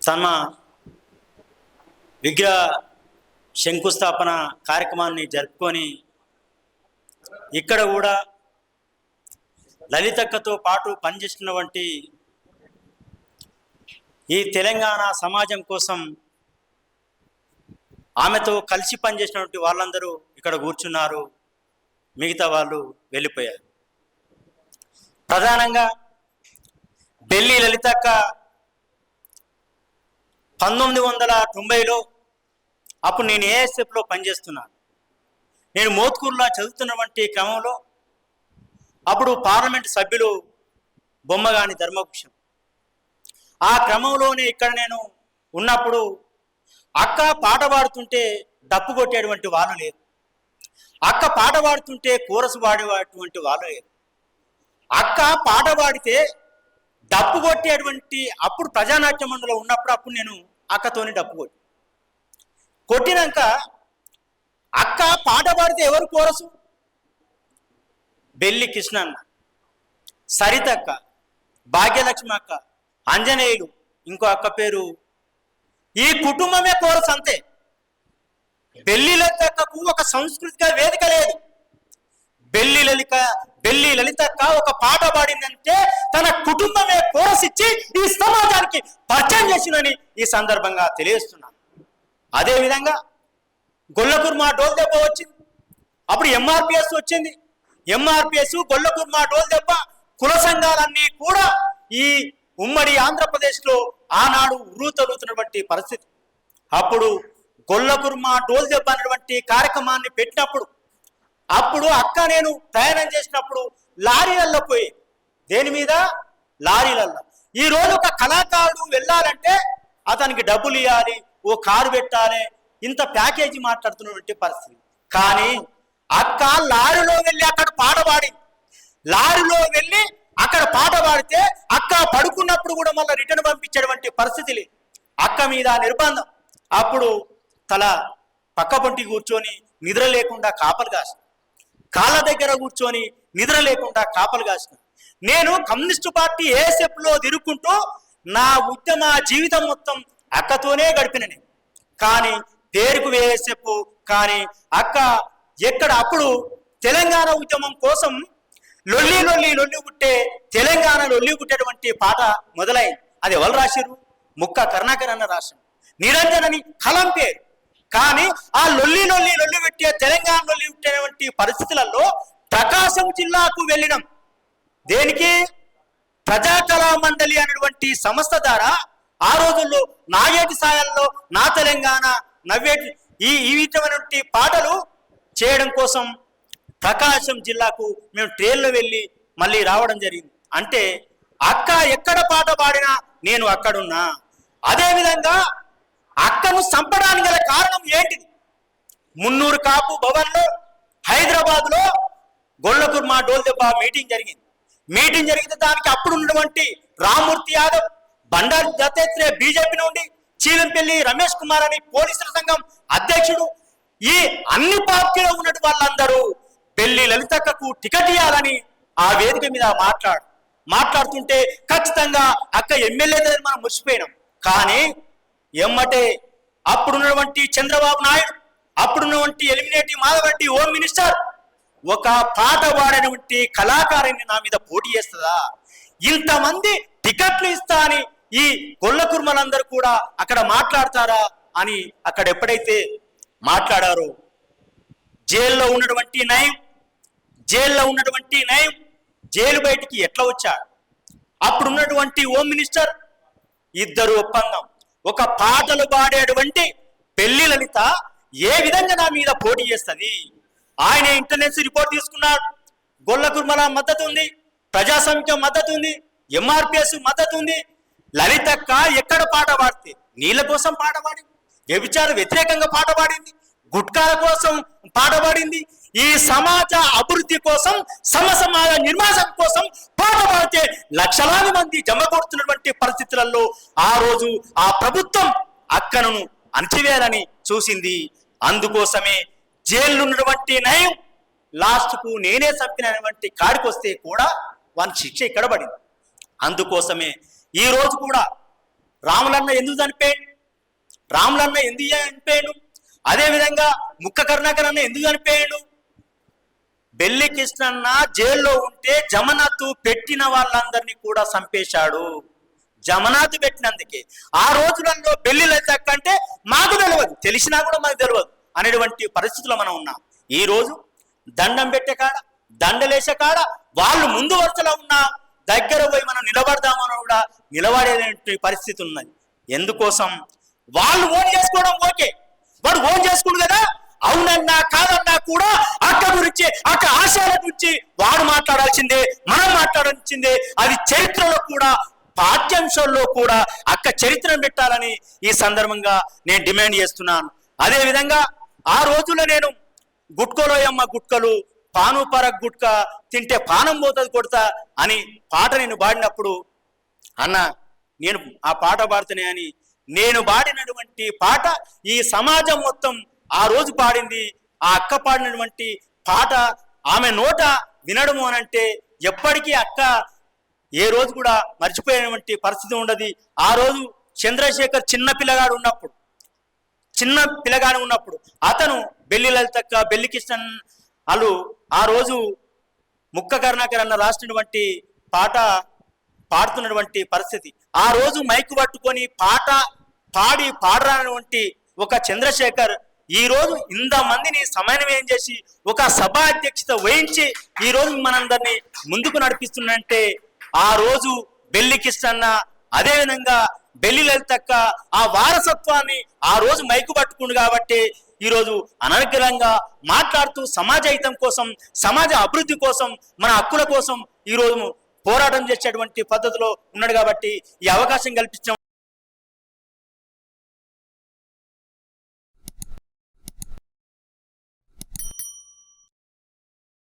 సన్మా విగ్రహ శంకుస్థాపన కార్యక్రమాన్ని జరుపుకొని ఇక్కడ కూడా లలితక్కతో పాటు పనిచేస్తున్నటువంటి ఈ తెలంగాణ సమాజం కోసం ఆమెతో కలిసి పనిచేసినటువంటి వాళ్ళందరూ ఇక్కడ కూర్చున్నారు, మిగతా వాళ్ళు వెళ్ళిపోయారు. ప్రధానంగా బెల్లి లలితక్క 1990లో అప్పుడు నేను ఏఎస్ఎఫ్లో పనిచేస్తున్నాను. నేను మోత్కూరులో చదువుతున్నటువంటి క్రమంలో అప్పుడు పార్లమెంట్ సభ్యులు బొమ్మగాని ధర్మభూషణ్, ఆ క్రమంలోనే ఇక్కడ నేను ఉన్నప్పుడు అక్క పాట పాడుతుంటే డప్పు కొట్టేటువంటి వాళ్ళు లేరు, అక్క పాట పాడుతుంటే కోరసు పాడేటువంటి వాళ్ళు లేరు. అక్క పాట పాడితే డప్పు కొట్టేటువంటి అప్పుడు ప్రజానాట్య మండలిలో ఉన్నప్పుడు నేను అక్కతోని డప్పు కొట్టినాక అక్క పాట పాడితే ఎవరు కోరసు? బెల్లి కృష్ణన్న, సరితక్క, భాగ్యలక్ష్మి అక్క, అంజనేయుడు, ఇంకో అక్క పేరు, ఈ కుటుంబమే కోరసు అంతే. బెల్లి లలితక్కకు ఒక సాంస్కృతిక వేదిక లేదు. బెల్లి లలితక్క ఒక పాట పాడిందంటే తన కుటుంబమే కోరస్ ఇచ్చి ఈ సమాజానికి పరిచయం చేసిందని ఈ సందర్భంగా తెలియజేస్తున్నాను. అదేవిధంగా గొల్లకుర్మా డోల్ దెబ్బ వచ్చింది, అప్పుడు ఎంఆర్పిఎస్ వచ్చింది. ఎంఆర్పిఎస్, గొల్లకుర్మా డోల్ దెబ్బ, కుల సంఘాలన్నీ కూడా ఈ ఉమ్మడి ఆంధ్రప్రదేశ్లో ఆనాడు ఉర్రూతలుతున్నటువంటి పరిస్థితి. అప్పుడు గొల్లకుర్మా డోల్ దెబ్బ అనేటువంటి కార్యక్రమాన్ని పెట్టినప్పుడు అప్పుడు అక్క నేను ప్రయాణం చేసినప్పుడు లారీలల్లో పోయి, దేని మీద? లారీలల్లో. ఈరోజు ఒక కళాకారుడు వెళ్ళాలంటే అతనికి డబ్బులు ఇవ్వాలి, ఓ కారు పెట్టాలి, ఇంత ప్యాకేజీ మాట్లాడుతున్నటువంటి పరిస్థితి. కానీ అక్క లారీలో వెళ్ళి అక్కడ పాట పాడింది. లారీలో వెళ్ళి అక్కడ పాట పాడితే అక్క పడుకున్నప్పుడు కూడా మళ్ళీ రిటర్న్ పంపించేటువంటి పరిస్థితి లేదు. అక్క మీద నిర్బంధం. అప్పుడు తల పక్క పొంటి కూర్చొని నిద్ర లేకుండా కాపలు కాసిన, కాళ్ళ దగ్గర కూర్చొని నిద్ర లేకుండా కాపలు కాసిన. నేను కమ్యూనిస్టు పార్టీ ఏఎస్ఎఫ్లో తిరుగుకుంటూ నా ఉద్యమ జీవితం మొత్తం అక్కతోనే గడిపినని. కానీ పేరుకు ఏఎస్ఎఫ్, కానీ అక్క ఎక్కడ అప్పుడు తెలంగాణ ఉద్యమం కోసం లొల్లి లొల్లి లొల్లి పుట్టే తెలంగాణ లొల్లి పుట్టేటువంటి పాట మొదలైంది. అది ఎవరు రాశారు? ముక్క కరుణాకర్ అన్న రాశారు. నిరంజనని కలం పేరు. కానీ ఆ లొల్లి లొల్లి లొల్లి పెట్టే తెలంగాణ లొల్లి పుట్టేటువంటి పరిస్థితులలో ప్రకాశం జిల్లాకు వెళ్ళినాం. దేనికి? ప్రజా కళా మండలి అనేటువంటి సంస్థ ద్వారా ఆ రోజుల్లో నాగేటి సాయాల్లో నా తెలంగాణ నవ్వేటి ఈ విధమైనటువంటి పాటలు చేయడం కోసం ప్రకాశం జిల్లాకు మేము ట్రైన్లో వెళ్ళి మళ్ళీ రావడం జరిగింది. అంటే అక్క ఎక్కడ పాట పాడినా నేను అక్కడున్నా. అదేవిధంగా అక్కను చంపడానికి గల కారణం ఏంటిది? మున్నూరు కాపు భవన్లో హైదరాబాద్లో గొల్లకుర్మా డోల్ దెబ్బ మీటింగ్ జరిగితే దానికి అప్పుడు ఉన్నటువంటి రామ్మూర్తి యాదవ్, బండారు దత్తాత్రేయ బీజేపీ నుండి, చీలంపల్లి రమేష్ కుమార్ అని పోలీసుల సంఘం అధ్యక్షుడు, ఈ అన్ని పార్టీలో ఉన్నట్టు వాళ్ళందరూ బెల్లి లలితక్కకు టికెట్ ఇవ్వాలని ఆ వేదిక మీద మాట్లాడుతుంటే ఖచ్చితంగా అక్క ఎమ్మెల్యే మనం మురిసిపోయినాం. కానీ ఎమ్మటే అప్పుడున్నటువంటి చంద్రబాబు నాయుడు, అప్పుడున్నటువంటి ఎలిమినేటి మాధవరెడ్డి హోమ్ మినిస్టర్ ఒక పాట పాడినటువంటి కళాకారుని నా మీద పోటీ చేస్తుందా? ఇంతమంది టికెట్లు ఇస్తా అని ఈ గొల్లకుర్మలందరూ కూడా అక్కడ మాట్లాడతారా అని అక్కడ ఎప్పుడైతే మాట్లాడారో జైల్లో ఉన్నటువంటి నయం జైలు బయటికి ఎట్లా వచ్చాడు? అప్పుడున్నటువంటి హోమ్ మినిస్టర్, ఇద్దరు ఒప్పందం. ఒక పాటలు పాడేటువంటి బెల్లి లలిత ఏ విధంగా నా మీద పోటీ చేస్తుంది? ఆయన ఇంటెలిజెన్స్ రిపోర్ట్ తీసుకున్నాడు. గొల్లకుర్మల మద్దతు ఉంది, ప్రజాసమిత్యం మద్దతు ఉంది, ఎంఆర్పిఎస్ మద్దతు ఉంది. లలితక్క ఎక్కడ పాట పాడితే నీళ్ళ కోసం పాట పాడింది, వ్యభిచార వ్యతిరేకంగా పాట పాడింది, గుట్కాల కోసం పాట పాడింది, ఈ సమాజ అభివృద్ధి కోసం, సమాజ నిర్మాణం కోసం పాట పాడితే లక్షలాది మంది జమ కొడుతున్నటువంటి పరిస్థితులలో ఆ రోజు ఆ ప్రభుత్వం అక్కను అణచివేయాలని చూసింది. అందుకోసమే జైలు ఉన్నటువంటి నయం లాస్ట్కు నేనే చంపినటువంటి కాడికి వస్తే కూడా వాని శిక్ష ఇక్కడ పడింది. అందుకోసమే ఈ రోజు కూడా రాములన్న ఎందుకు చనిపోయాడు? రాములన్న ఎందుకు చనిపోయాడు? అదేవిధంగా ముక్క కరుణాకర్ అన్న ఎందుకు చనిపోయాడు? బెల్లి కృష్ణన్న జైల్లో ఉంటే జమనత్తు పెట్టిన వాళ్ళందరినీ కూడా చంపేశాడు. జమనాథ్ పెట్టినందుకే ఆ రోజులలో బెల్లి లలితక్క అంటే మాకు తెలియదు, తెలిసినా కూడా మాకు తెలియదు అనేటువంటి పరిస్థితుల్లో మనం ఉన్నాం. ఈ రోజు దండం పెట్టే కాడ, దండలేసే కాడ వాళ్ళు ముందు వరుసలో ఉన్న దగ్గర పోయి మనం నిలబడదామని కూడా నిలబడేటువంటి పరిస్థితి ఉన్నది. ఎందుకోసం? వాళ్ళు ఓన్ చేసుకోవడం ఓకే, వాడు ఓన్ చేసుకుడు కదా, అవునన్నా కాదన్నా కూడా అక్క గురించి, అక్క ఆశయాల గురించి వాడు మాట్లాడాల్సిందే, మనం మాట్లాడాల్సిందే. అది చరిత్రలో కూడా, పాఠ్యాంశాల్లో కూడా అక్క చరిత్రను పెట్టాలని ఈ సందర్భంగా నేను డిమాండ్ చేస్తున్నాను. అదేవిధంగా ఆ రోజుల్లో నేను గుట్కలోయమ్మ గుట్కలు, పానుపరక్ గుట్క తింటే పానం పోతుంది కొడతా అని పాట నేను పాడినప్పుడు, అన్న నేను ఆ పాట పాడుతానే అని నేను పాడినటువంటి పాట ఈ సమాజం మొత్తం ఆ రోజు పాడింది. ఆ అక్క పాడినటువంటి పాట ఆమె నోట వినడము అనంటే ఎప్పటికీ అక్క ఏ రోజు కూడా మర్చిపోయినటువంటి పరిస్థితి ఉండదు. ఆ రోజు చంద్రశేఖర్ చిన్న పిల్లగాడు ఉన్నప్పుడు అతను బెల్లి లలితక్క, బెల్లి కిషన్ వాళ్ళు ఆ రోజు ముక్క కరుణాకర్ అన్న రాసినటువంటి పాట పాడుతున్నటువంటి పరిస్థితి. ఆ రోజు మైకు పట్టుకొని పాట పాడరానటువంటి ఒక చంద్రశేఖర్ ఈ రోజు ఇంతమందిని సమన్వయం చేసి ఒక సభ అధ్యక్షత వహించి ఈ రోజు మనందరినీ ముందుకు నడిపిస్తున్నంటే ఆ రోజు బెల్లి కిష్టన్న, అదేవిధంగా బెల్లి లలితక్క ఆ వారసత్వాన్ని ఆ రోజు మైకు పట్టుకుండు కాబట్టి ఈరోజు అనర్గళంగా మాట్లాడుతూ సమాజ హితం కోసం, సమాజ అభివృద్ధి కోసం, మన హక్కుల కోసం ఈరోజు పోరాటం చేసేటువంటి పద్ధతిలో ఉన్నాడు. కాబట్టి ఈ అవకాశం కల్పించడం